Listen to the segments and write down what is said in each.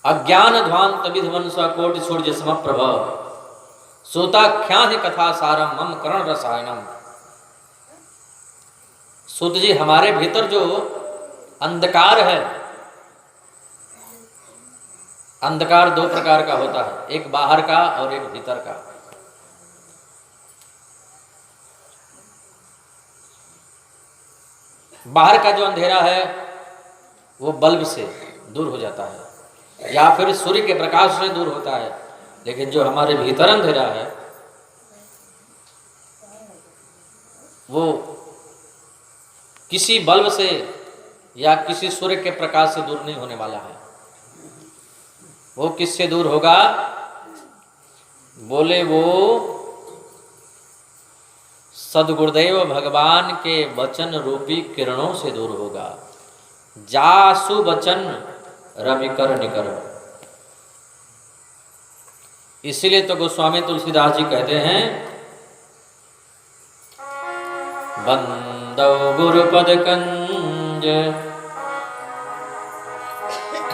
अज्ञान ध्वांत विध्वंस कोटि सूर्य समप्रभ सूताख्याहि कथा सारम मम करण रसायनम। सूत जी, हमारे भीतर जो अंधकार है, अंधकार दो प्रकार का होता है, एक बाहर का और एक भीतर का। बाहर का जो अंधेरा है वो बल्ब से दूर हो जाता है या फिर सूर्य के प्रकाश से दूर होता है, लेकिन जो हमारे भीतर अंधेरा है वो किसी बल्ब से या किसी सूर्य के प्रकाश से दूर नहीं होने वाला है। वो किससे दूर होगा? बोले वो सद्गुरुदेव भगवान के वचन रूपी किरणों से दूर होगा। जासु वचन रविकर निकर। इसीलिए तो गोस्वामी तुलसीदास जी कहते हैं, बंदौ गुरुपद कंज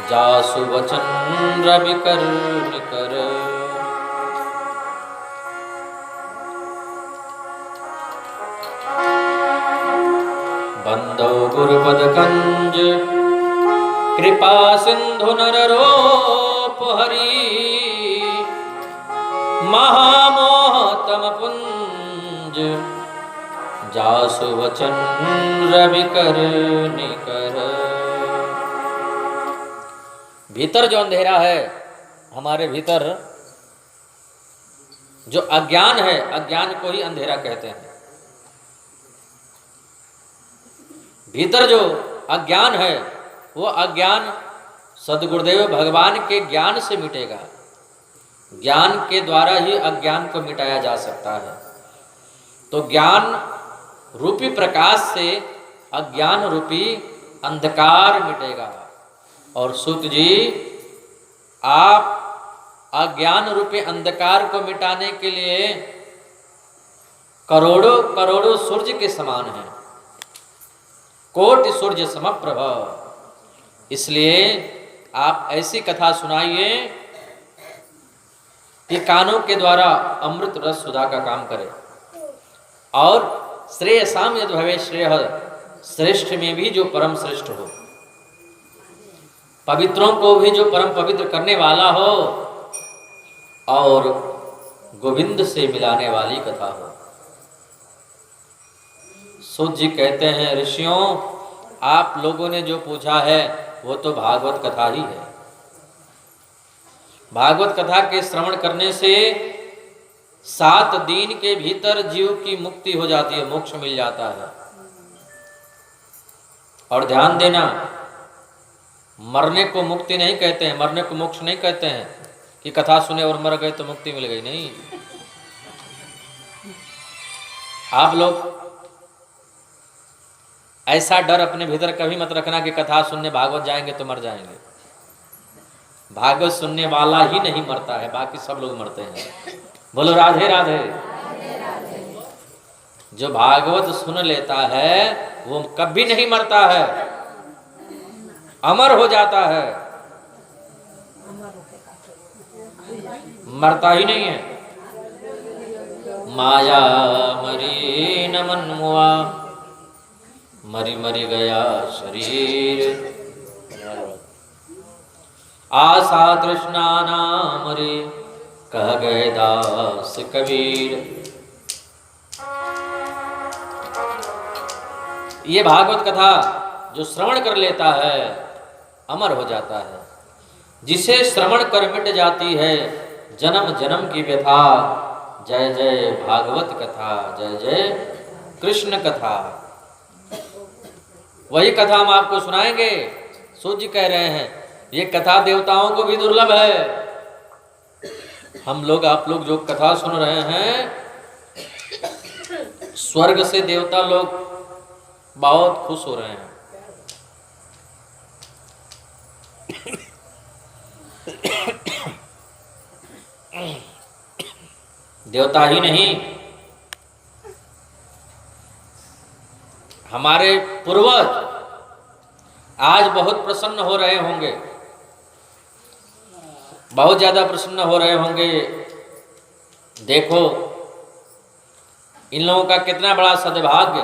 जासु वचन रविकर निकर। बंदौ गुरुपद कंज कृपा सिंधु नररोप हरि महामोहतम पुंज जासु वचन रविकर निकर। भीतर जो अंधेरा है, हमारे भीतर जो अज्ञान है, अज्ञान को ही अंधेरा कहते हैं। भीतर जो अज्ञान है वो अज्ञान सद्गुरुदेव भगवान के ज्ञान से मिटेगा। ज्ञान के द्वारा ही अज्ञान को मिटाया जा सकता है। तो ज्ञान रूपी प्रकाश से अज्ञान रूपी अंधकार मिटेगा। और सूत जी, आप अज्ञान रूपी अंधकार को मिटाने के लिए करोड़ों करोड़ों सूर्य के समान हैं, कोटि सूर्य समप्रभ। इसलिए आप ऐसी कथा सुनाइए कि कानों के द्वारा अमृत रस सुधा का काम करे। और श्रेयसाम यद भवे श्रेय, श्रेष्ठ में भी जो परम श्रेष्ठ हो, पवित्रों को भी जो परम पवित्र करने वाला हो और गोविंद से मिलाने वाली कथा हो। सूत जी कहते हैं, ऋषियों, आप लोगों ने जो पूछा है वो तो भागवत कथा ही है। भागवत कथा के श्रवण करने से 7 दिन के भीतर जीव की मुक्ति हो जाती है, मोक्ष मिल जाता है। और ध्यान देना, मरने को मुक्ति नहीं कहते हैं, मरने को मोक्ष नहीं कहते हैं कि कथा सुने और मर गए तो मुक्ति मिल गई। नहीं, आप लोग ऐसा डर अपने भीतर कभी मत रखना कि कथा सुनने भागवत जाएंगे तो मर जाएंगे। भागवत सुनने वाला ही नहीं मरता है, बाकी सब लोग मरते हैं। बोलो राधे राधे। जो भागवत सुन लेता है वो कभी नहीं मरता है, अमर हो जाता है, मरता ही नहीं है। माया मरी न मन मुआ, मरी मरी गया शरीर। आशा तृष्णा नाम रे कह गए दास कबीर। ये भागवत कथा जो श्रवण कर लेता है अमर हो जाता है। जिसे श्रवण कर मिट जाती है जन्म जन्म की व्यथा। जय जय भागवत कथा, जय जय कृष्ण कथा। वही कथा हम आपको सुनाएंगे। सूत जी कह रहे हैं ये कथा देवताओं को भी दुर्लभ है। हम लोग, आप लोग जो कथा सुन रहे हैं, स्वर्ग से देवता लोग बहुत खुश हो रहे हैं। देवता ही नहीं, हमारे पूर्वज आज बहुत प्रसन्न हो रहे होंगे। बहुत ज़्यादा प्रसन्न हो रहे होंगे। देखो इन लोगों का कितना बड़ा सद्भाग्य,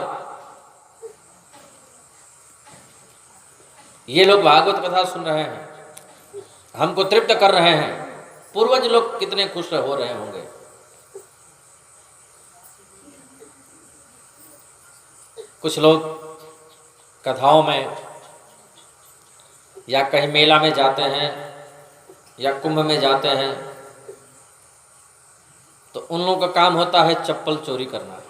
ये लोग भागवत कथा सुन रहे हैं, हमको तृप्त कर रहे हैं। पूर्वज लोग कितने खुश हो रहे होंगे। कुछ लोग कथाओं में या कहीं मेला में जाते हैं या कुंभ में जाते हैं तो उन लोगों का काम होता है चप्पल चोरी करना।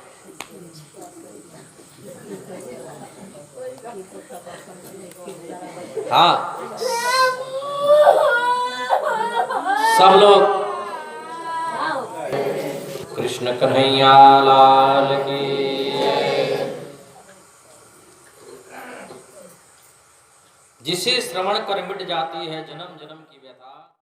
हाँ, सब लोग कृष्ण कन्हैया लाल की। जिसे श्रवण कर मिट जाती है जन्म जन्म की व्यथा।